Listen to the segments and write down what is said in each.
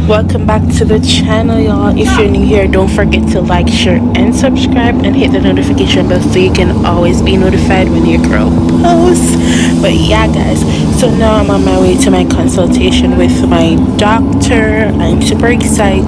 Welcome back to the channel, y'all. If you're new here, don't forget to like, share, and subscribe, and hit the notification bell so you can always be notified when your girl posts. But yeah, guys, so now I'm on my way to my consultation with my doctor. I'm super excited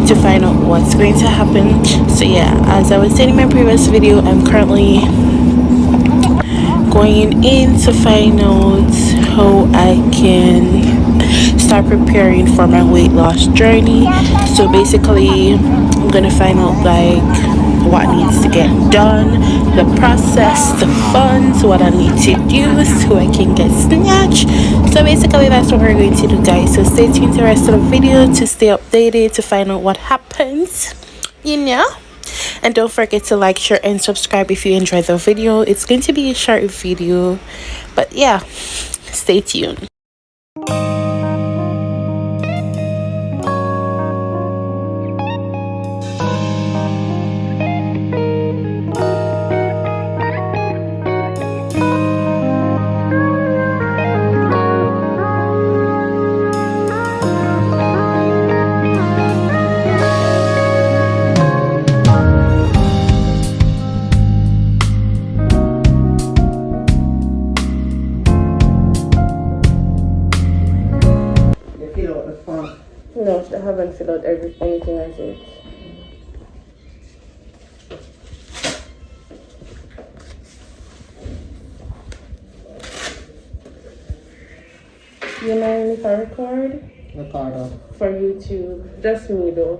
to find out what's going to happen. So yeah, as I was saying in my previous video, I'm currently going in to find out how I can start preparing for my weight loss journey. So basically, I'm gonna find out like what needs to get done, the process, the funds, what I need to do so I can get snatched. So basically that's what we're going to do, guys. So stay tuned to the rest of the video to stay updated, to find out what happens, you know. And don't forget to like, share, and subscribe if you enjoyed the video. It's going to be a short video, but yeah, stay tuned. No, I haven't filled out anything as it. You mind if I record? Record. For YouTube. Just me though.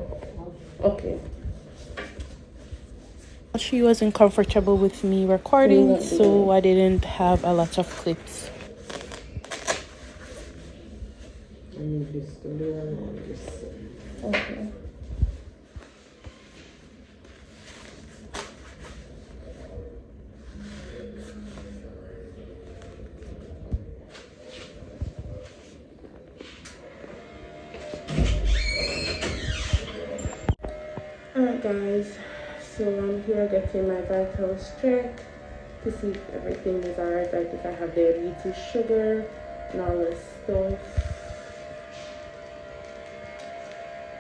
Okay. She wasn't comfortable with me recording, so I didn't have a lot of clips. Okay. Alright guys, so I'm here getting my vitals checked to see if everything is alright, like if I have diabetes, sugar, and all this stuff.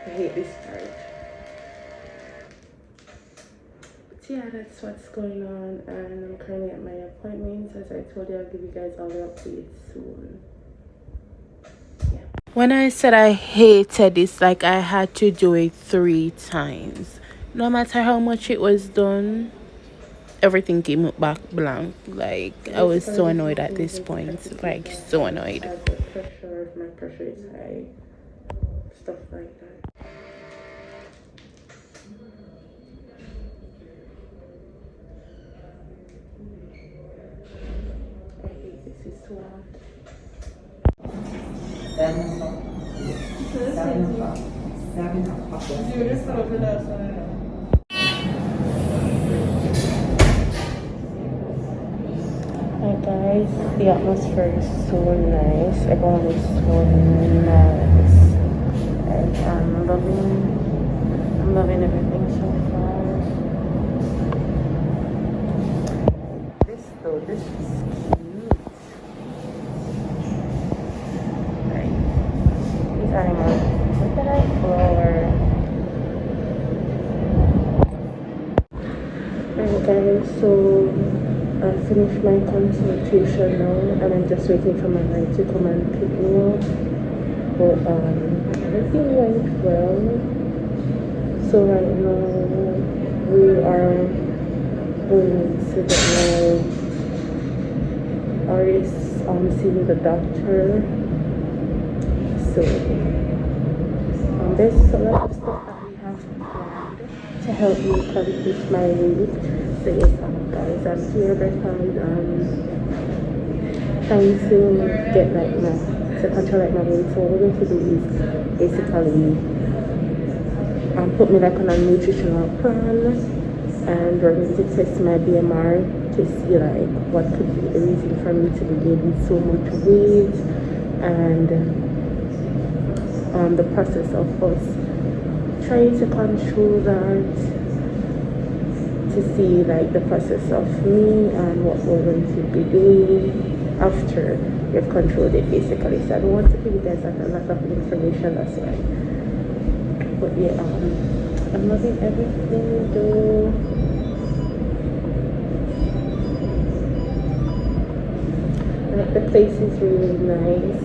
I hate this part. But yeah, that's what's going on, and I'm currently at my appointments. As I told you, I'll give you guys all the updates soon. Yeah. When I said I hated this, like I had to do it 3 times. No matter how much it was done, everything came back blank. Like I was so annoyed at this point, like so annoyed. The pressure, if my pressure is high, stuff like that. I hate this, it's too hot. Hi guys, the atmosphere is so nice. Everyone is so nice. Like, I'm loving everything so far. This is cute. Like, these animals. Look at that flower. Alright guys, so I finished my consultation now, and I'm just waiting for my ride to come and pick me up. But everything went well. So right now we are going to get my seeing the doctor. So there's a lot of stuff that we have planned to help me complete my weight. So yes, guys, I'm here trying to get to control my weight. So what we're going to do is basically put me on a nutritional plan, and we're going to test my BMR to see what could be the reason for me to be gaining so much weight, and the process of us trying to control that, to see the process of me and what we're going to be doing after we've controlled it basically. So I don't want to give you guys a lot of information, that's why. But yeah, I'm loving everything though. Like the place is really nice.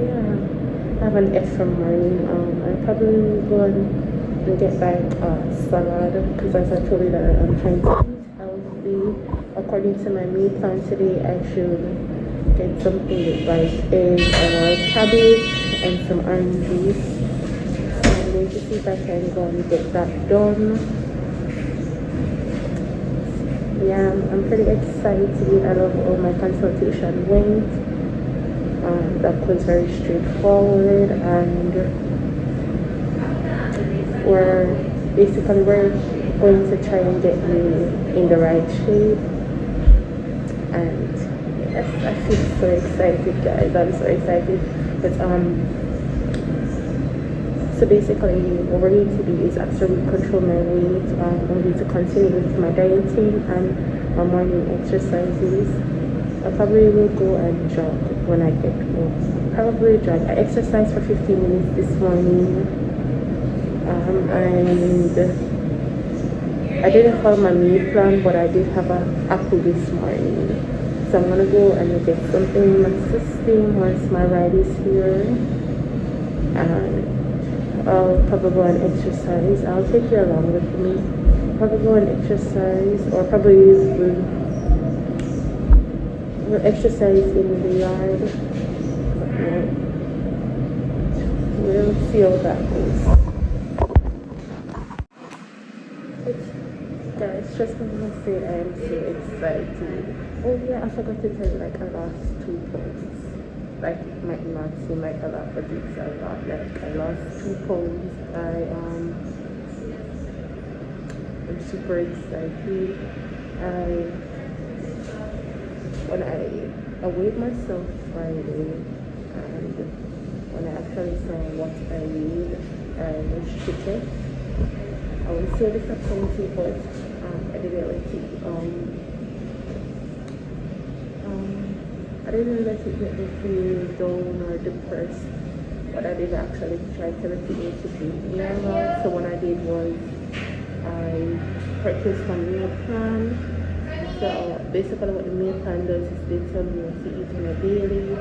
Yeah, I have an F from morning. I probably go and get like salad because as I told you that I'm trying to eat healthy. According to my meal plan today, I should get something with like egg or cabbage and some orange juice. So I'm going to see if I can go and get that done. Yeah, I'm pretty excited. I love how my consultation went. That was very straightforward, and we're going to try and get me in the right shape. And yes, I feel so excited, guys. I'm so excited. But so basically, what we're going to do is actually control my weight. I'm going to continue with my dieting and my morning exercises. I probably will go and jog when I get home. Probably jog. I exercised for 15 minutes this morning. And I didn't follow my meal plan, but I did have an apple this morning. So I'm gonna go and get something in my system once my ride is here. And I'll probably go and exercise. I'll take you along with me. Probably go and exercise, or probably we'll exercise in the yard. We'll see how that goes. Guys, just want to say I am so excited. Oh yeah, I forgot to tell you, like I lost 2 pounds. Like it might not seem like a lot, but it's a lot. Like I lost 2 pounds. I'm super excited. When I weighed myself Friday, and when I actually saw what I weighed, I was shocked. I was so disappointed, but I didn't let it I didn't let it get me feel down or depressed. But I did actually try to let it motivate me a lot. So what I did was I purchased a meal plan. So basically what the meal plan does is they tell me what to eat on a daily.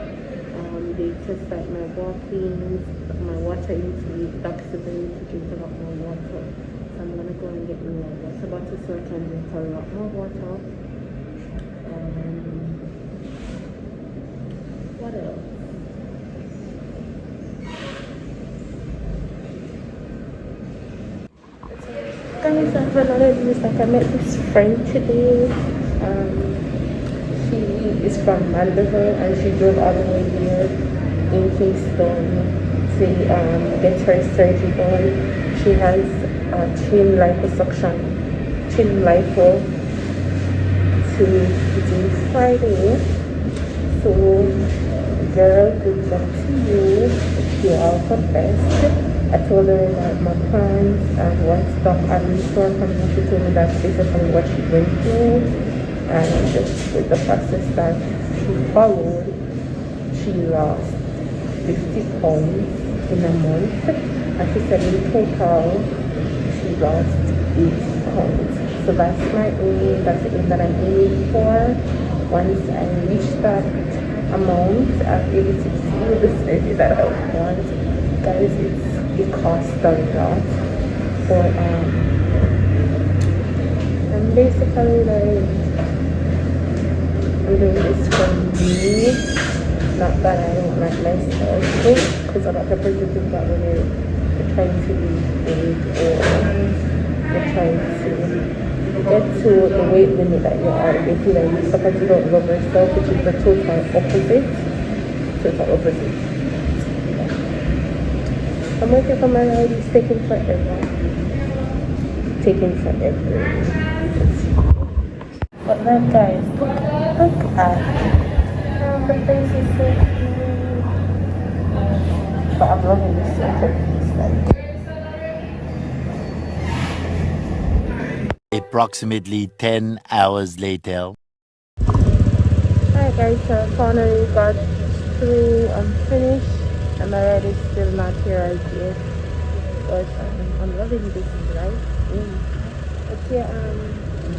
They test like my walkings, my water intake, doctors I need to drink a lot more water. So I'm gonna go and get me a water bottle so I can drink a lot more water. What else? Guys, I have another news. Like I met this friend today. She is from Mandeville and she drove all the way here in Kingston to get her surgery done. She has chin lipo to do Friday. So girl, good luck to you. You're all the best. I told her about my plans and what stuff I restored from her. She told me that's basically what she went through. And with the process that she followed, she lost 50 pounds in a month. And she said in total, she lost 80 pounds. So that's my aim. That's the aim that I'm aiming for. Once I reach that amount, I'll be able to do the surgery that I want. Guys, it costs a lot. For and basically like I'm doing this for me, not that I don't like myself, because a lot of people think that when you're trying to be big or you're trying to get to the weight limit that you are, they feel like you because you don't love yourself, which is the total opposite. I'm waiting for my ride. It's taking forever. But then guys, look at the place is so cute. But I'm loving this center. Approximately 10 hours later. Alright guys, so finally got through finished I'm already still not here as yet, but I'm loving this life. But yeah,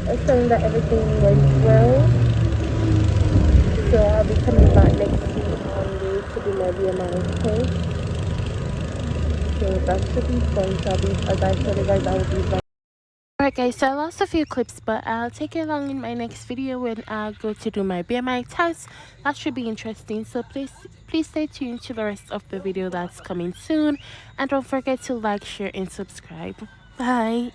assuming that everything went well, so I'll be coming back next week Monday to do my BMI test. So that should be fun. So I'll be, as I told you guys, I will be. Alright guys, so I lost a few clips, but I'll take you along in my next video when I go to do my BMI test. That should be interesting, so please stay tuned to the rest of the video that's coming soon, and don't forget to like, share and subscribe. Bye.